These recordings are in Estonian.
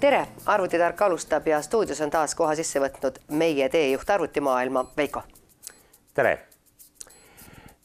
Tere! Arvutitark alustab ja stuudios on taas koha sisse võtnud meie teejuht arvutimaailma Veiko. Tere!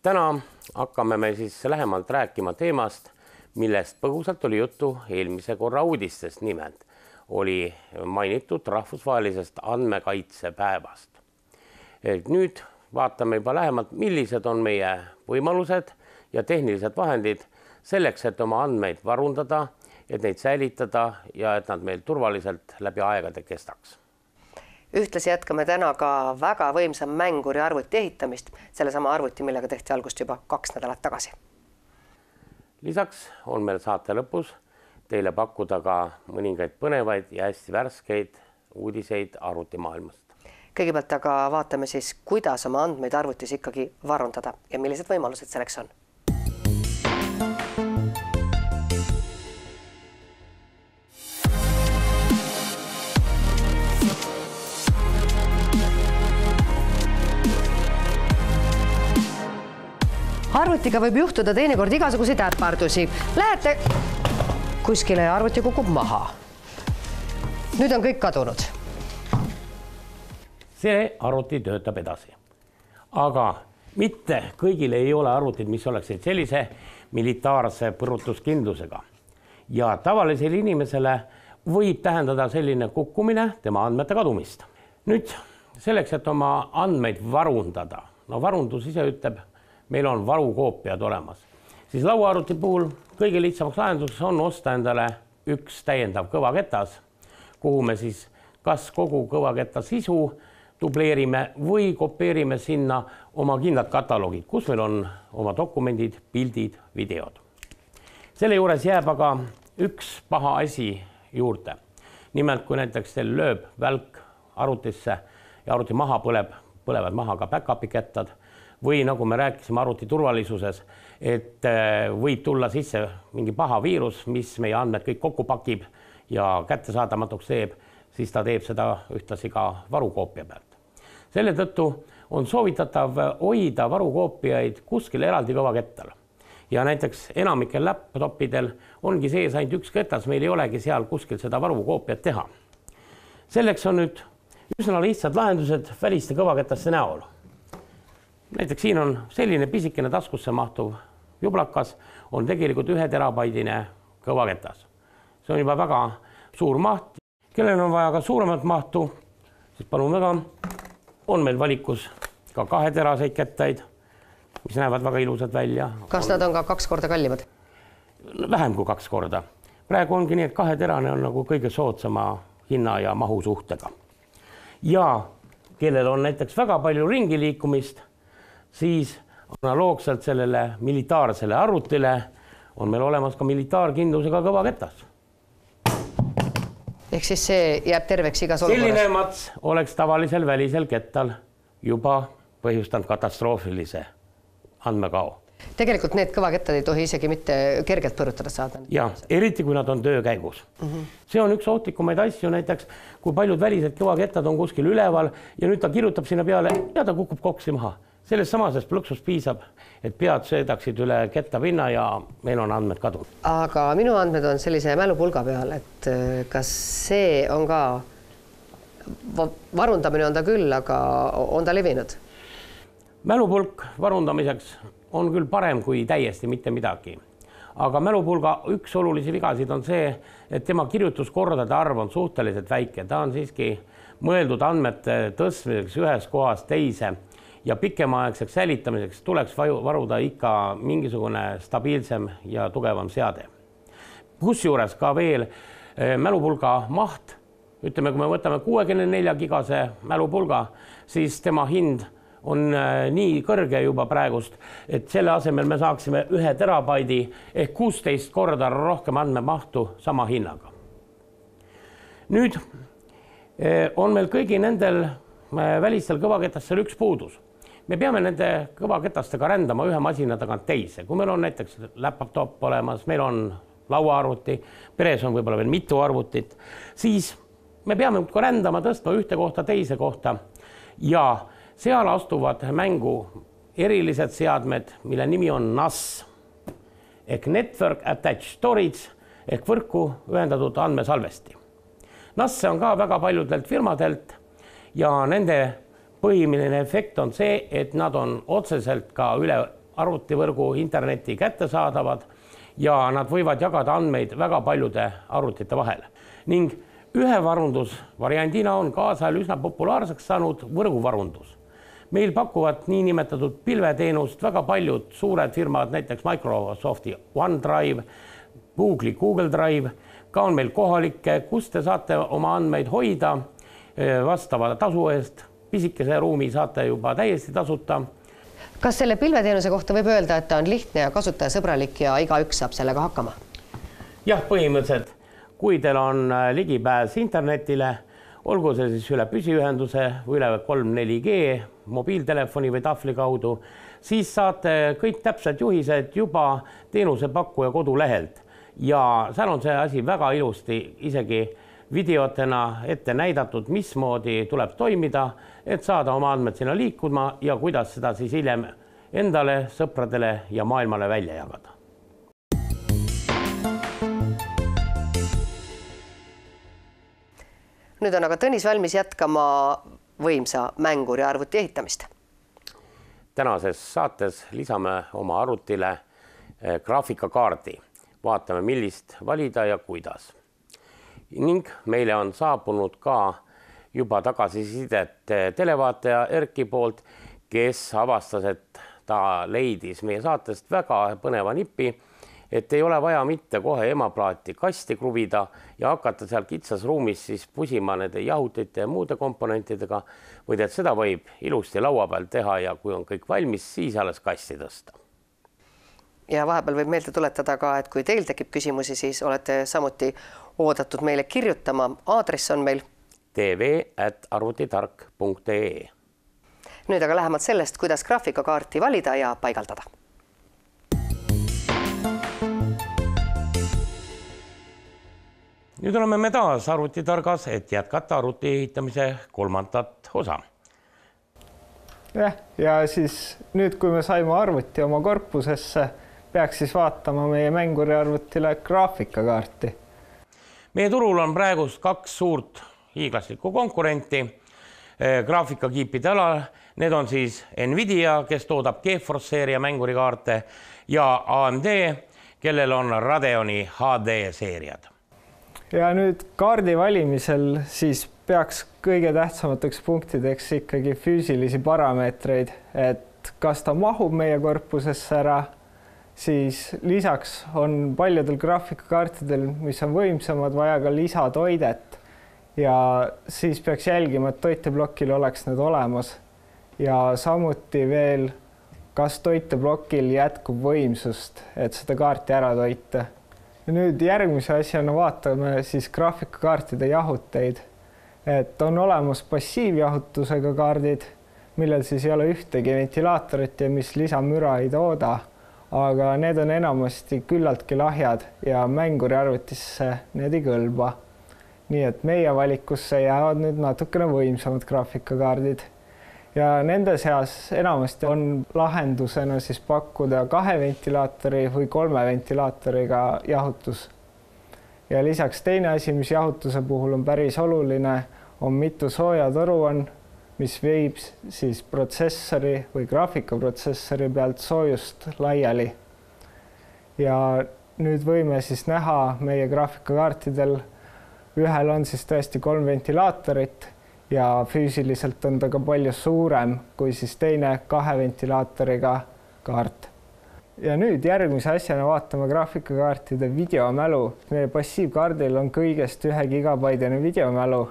Täna hakkame me siis lähemalt rääkima teemast, millest põgusalt oli juttu eelmise korra uudistest. Nimelt oli mainitud rahvusvahelisest andmekaitsepäevast. Nüüd vaatame juba lähemalt, millised on meie võimalused ja tehnilised vahendid selleks, et oma andmeid varundada, et neid säilitada ja et nad meil turvaliselt läbi aegade kestaks. Ühtlasi jätkame täna ka väga võimsa mänguri arvuti ehitamist, sellesama arvuti, millega tehti algust juba 2 nädalat tagasi. Lisaks on meil saate lõpus teile pakkuda ka mõningaid põnevaid ja hästi värskeid uudiseid arvutimaailmast. Kõigepealt aga vaatame siis, kuidas oma andmeid arvutis ikkagi varundada ja millised võimalused selleks on. Arvutiga võib juhtuda teinekord igasuguseid äpardusi. Lähete kuskile ja arvuti kukub maha. Nüüd on kõik kadunud. See arvuti töötab edasi. Aga mitte kõigile ei ole arvutid, mis oleksid sellise militaarse põrutuskindlusega. Ja tavalisele inimesele võib tähendada selline kukkumine tema andmete kadumist. Nüüd selleks, et oma andmeid varundada, varundus ise ütleb, meil on varukoopiad olemas. Siis lauaarvuti puhul kõige lihtsamaks lahenduseks on osta endale üks täiendav kõvaketas, kuhu me siis kas kogu kõvaketta sisu dubleerime või kopeerime sinna oma kindlad kataloogid, kus meil on oma dokumendid, pildid, videod. Selle juures jääb aga üks paha asi juurde. Nimelt, kui näiteks teil lööb välk arvutisse ja arvuti maha põlevad maha ka backupi kettad, või nagu me rääkisime arvuti turvalisuses, et võib tulla sisse mingi paha viirus, mis meie andmed kõik kokku pakib ja kättesaadamatuks teeb, siis ta teeb seda ühtlasi ka varukoopia pealt. Selle tõttu on soovitatav hoida varukoopiaid kuskil eraldi kõvakettal. Ja näiteks enamikel laptopidel ongi sees ainult üks ketas, meil ei olegi seal kuskil seda varukoopiat teha. Selleks on nüüd üsna lihtsad lahendused väliste kõvaketaste näol. Näiteks siin on selline pisikene taskusse mahtuv jublakas, on tegelikult 1 terabaidine kõvaketas. See on juba väga suur maht. Kellel on vaja ka suuremat mahtu, siis palun väga, on meil valikus ka 2 teraseid kettaid, mis näevad väga ilusad välja. Kas nad on ka 2 korda kallimad? Vähem kui 2 korda. Praegu ongi nii, et 2 terane on nagu kõige soodsama hinna ja mahu suhtega. Ja kellel on näiteks väga palju ringi liikumist, siis analoogselt sellele militaarsele arvutile on meil olemas ka militaarkindlusega kõvaketas. Ehk siis see jääb terveks igas olukorras? Selline mats oleks tavalisel välisel kettal juba põhjustanud katastroofilise andmekao. Tegelikult need kõvakettad ei tohi isegi mitte kergelt põrutada saada. Ja, eriti kui nad on töö käigus. See on üks ohtlikumaid asju näiteks, kui paljud välised kõvakettad on kuskil üleval ja nüüd ta kirjutab sinna peale ja ta kukub koksi maha. Sellest samasest plõksust piisab, et pead söödaksid üle kettapinna ja meil on andmed kadunud. Aga minu andmed on sellise mälupulga peal, et kas see on ka, varundamine on ta küll, aga on ta levinud? Mälupulk varundamiseks on küll parem kui täiesti mitte midagi. Aga mälupulga üks olulisi vigasid on see, et tema kirjutuskordade arv on suhteliselt väike. Ta on siiski mõeldud andmete tõstmiseks ühes kohas teise ja pikemaaegseks säilitamiseks tuleks varuda ikka mingisugune stabiilsem ja tugevam seade. Kusjuures ka veel mälupulga maht, ütleme, kui me võtame 64 gigase mälupulga, siis tema hind on nii kõrge juba praegust, et selle asemel me saaksime 1 terabaidi ehk 16 korda rohkem andmemahtu sama hinnaga. Nüüd on meil kõigi nendel välistel kõvaketastel üks puudus. Me peame nende kõvaketastega rändama ühe masina tagant teise. Kui meil on näiteks laptop olemas, meil on lauaarvuti, peres on võib-olla veel mitu arvutit, siis me peame rändama tõstma ühte kohta teise kohta ja seal astuvad mängu erilised seadmed, mille nimi on NAS ehk Network Attached Storage ehk võrku ühendatud andmesalvesti. NAS on ka väga paljudelt firmadelt ja nende põhiline efekt on see, et nad on otseselt ka üle arvutivõrgu interneti kättesaadavad ja nad võivad jagada andmeid väga paljude arvutite vahel. Ning ühe varundusvariandina on kaasajal üsna populaarseks saanud võrguvarundus. Meil pakuvad niinimetatud pilveteenust väga paljud suured firmad, näiteks Microsofti OneDrive, Google'i Google Drive, ka on meil kohalikke, kus te saate oma andmeid hoida vastava tasu eest. Pisikese ruumi saate juba täiesti tasuta. Kas selle pilveteenuse kohta võib öelda, et ta on lihtne ja kasutajasõbralik ja igaüks saab sellega hakkama? Jah, põhimõtteliselt, kui teil on ligipääs internetile, olgu see siis üle püsiühenduse või üle 3-4G mobiiltelefoni või tahvli kaudu, siis saate kõik täpsed juhised juba teenusepakkuja kodulehelt. Ja seal on see asi väga ilusti isegi videotena ette näidatud, mismoodi tuleb toimida, et saada oma andmed sinna liikuma ja kuidas seda siis hiljem endale, sõpradele ja maailmale välja jagada. Nüüd on aga Tõnis valmis jätkama võimsa mänguri arvuti ehitamist. Tänases saates lisame oma arvutile graafikakaardi. Vaatame, millist valida ja kuidas. Ning meile on saabunud ka juba tagasisidet televaataja Erki poolt, kes avastas, et ta leidis meie saatest väga põneva nippi, et ei ole vaja mitte kohe emaplaati kasti kruvida ja hakata seal kitsas ruumis siis pusima nende jahutite ja muude komponentidega, vaid et seda võib ilusti laua peal teha ja kui on kõik valmis, siis alles kasti tõsta. Ja vahepeal võib meelde tuletada ka, et kui teil tekib küsimusi, siis olete samuti oodatud meile kirjutama. Aadress on meil tv@arvutitark.ee. Nüüd aga lähemalt sellest, kuidas graafikakaarti valida ja paigaldada. Nüüd oleme me taas arvutitargas, et jätkata arvuti ehitamise kolmandat osa. Ja siis nüüd, kui me saime arvuti oma korpusesse, peaks siis vaatama meie mänguriarvutile graafikakaarti. Meie turul on praegust kaks suurt hiiglaslikku konkurenti graafikakiipide alal. Need on siis Nvidia, kes toodab GeForce seeria mängurikaarte ja AMD, kellel on Radeoni HD seeriad. Ja nüüd kaardi valimisel siis peaks kõige tähtsamateks punktideks ikkagi füüsilisi parameetreid, et kas ta mahub meie korpusesse ära, siis lisaks on paljudel graafikakaartidel, mis on võimsamad, vaja ka lisatoidet ja siis peaks jälgima, et toiteblokil oleks need olemas ja samuti veel, kas toiteblokil jätkub võimsust, et seda kaarti ära toita. Ja nüüd järgmise asjana vaatame siis graafikakaartide jahuteid, et on olemas passiivjahutusega kaardid, millel siis ei ole ühtegi ventilaatorit ja mis lisamüra ei tooda, aga need on enamasti küllaltki lahjad ja mänguriarvutisse need ei kõlba. Nii et meie valikusse jäävad nüüd natukene võimsamad graafikakaardid. Ja nende seas enamasti on lahendusena siis pakkuda 2 ventilaatori või 3 ventilaatoriga jahutus. Ja lisaks teine asi, mis jahutuse puhul on päris oluline, on mitu soojatoru on, mis viib siis protsessori või graafikaprotsessori pealt soojust laiali. Ja nüüd võime siis näha meie graafikakaartidel, ühel on siis tõesti 3 ventilaatorit ja füüsiliselt on ta ka palju suurem kui siis teine 2 ventilaatoriga kaart. Ja nüüd järgmise asjana vaatame graafikakaartide videomälu. Meie passiivkaardil on kõigest 1 gigabaidine videomälu,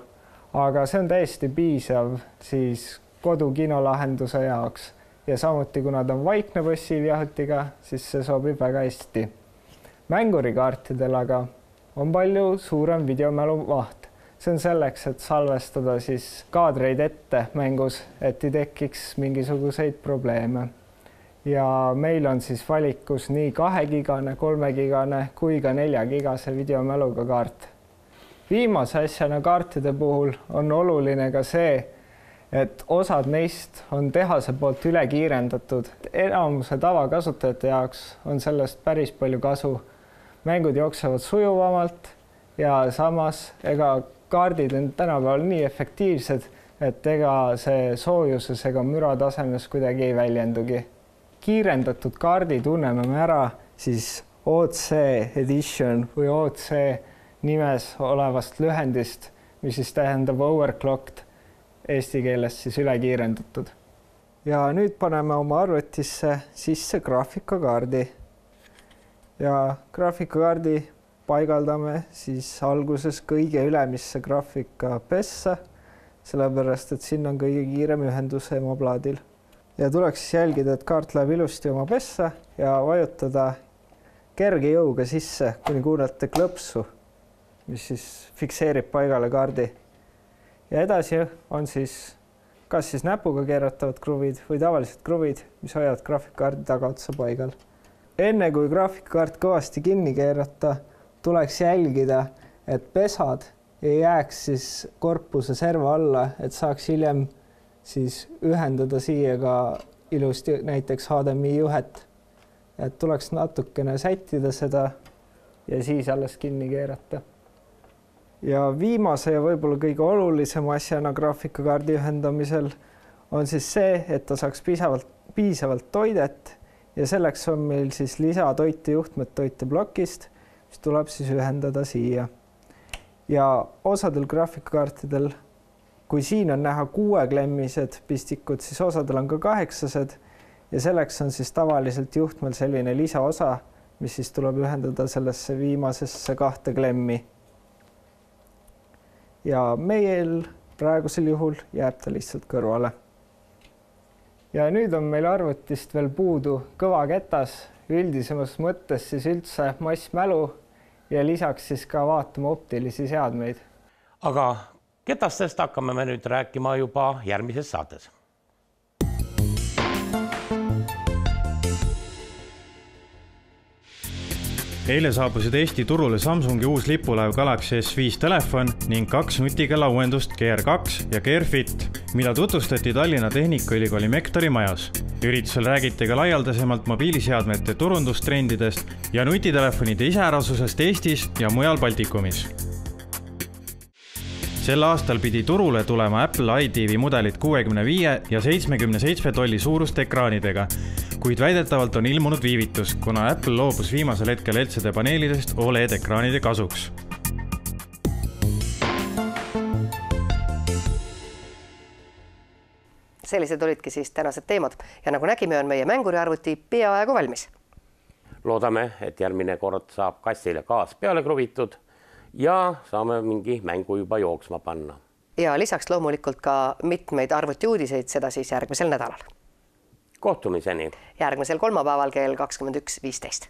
aga see on täiesti piisav siis kodukinolahenduse jaoks. Ja samuti, kuna ta on vaikne passiivjahutiga, siis see sobib väga hästi. Mängurikaartidel aga on palju suurem videomälu maht. See on selleks, et salvestada siis kaadreid ette mängus, et ei tekiks mingisuguseid probleeme. Ja meil on siis valikus nii 2-gigane, 3-gigane kui ka 4-gigase videomäluga kaart. Viimase asjana kaartide puhul on oluline ka see, et osad neist on tehase poolt üle kiirendatud. Enamuse tavakasutajate jaoks on sellest päris palju kasu. Mängud jooksevad sujuvamalt ja samas ega kaardid on tänapäeval nii efektiivsed, et ega see soojuses ega müratasemes kuidagi ei väljendugi. Kiirendatud kaardi tunneme me ära siis OC edition või OC nimes olevast lühendist, mis siis tähendab overclocked, eesti keeles siis ülekiirendatud. Ja nüüd paneme oma arvutisse sisse graafikakaardi. Ja graafikakaardi paigaldame siis alguses kõige ülemisse graafika pessa, sellepärast, et siin on kõige kiirem ühendus EMO-plaadil. Ja tuleks siis jälgida, et kaart läheb ilusti oma pessa ja vajutada kerge jõuga sisse, kuni kuulete klõpsu, mis siis fikseerib paigale kaardi. Ja edasi on siis kas siis näpuga keeratavad kruvid või tavalised kruvid, mis hoiavad graafikakaardi tagaotsa paigal. Enne kui graafikakaart kõvasti kinni keerata, tuleks jälgida, et pesad ei jääks siis korpuse serva alla, et saaks hiljem siis ühendada siia ka ilusti näiteks HDMI juhet. Et tuleks natukene sättida seda ja siis alles kinni keerata. Ja viimase ja võib-olla kõige olulisema asjana graafikakaardi ühendamisel on siis see, et ta saaks piisavalt toidet ja selleks on meil siis lisatoite juhtmed toiteplokist, mis tuleb siis ühendada siia. Ja osadel graafikakaartidel, kui siin on näha 6-klemmised pistikud, siis osadel on ka 8-sed ja selleks on siis tavaliselt juhtmel selline lisaosa, mis siis tuleb ühendada sellesse viimasesse 2 klemmi. Ja meil praegusel juhul jääb ta lihtsalt kõrvale. Ja nüüd on meil arvutist veel puudu kõvaketas, üldisemas mõttes siis üldse massmälu ja lisaks siis ka vaatama optilisi seadmeid. Aga ketastest hakkame me nüüd rääkima juba järgmises saates. Eile saabusid Eesti turule Samsungi uus lipulaev Galaxy S5 telefon ning 2 nutikella uuendust GR2 ja GR-Fit, mida tutvustati Tallinna Tehnikaülikooli Mektori majas. Üritusel räägiti ka laialdasemalt mobiiliseadmete turundustrendidest ja nutitelefonide iseärasusest Eestis ja mujal Baltikumis. Sel aastal pidi turule tulema Apple iTV mudelid 65 ja 77 tolli suuruste ekraanidega, kuid väidetavalt on ilmunud viivitus, kuna Apple loobus viimasel hetkel LCD paneelidest OLED-ekraanide kasuks. Sellised olidki siis tänased teemad ja nagu nägime, on meie mänguriarvuti peaaegu valmis. Loodame, et järgmine kord saab kastile gaas peale kruvitud ja saame mingi mängu juba jooksma panna. Ja lisaks loomulikult ka mitmeid arvutiuudiseid, seda siis järgmisel nädalal. Kohtumiseni! Järgmisel kolmapäeval kell 21.15.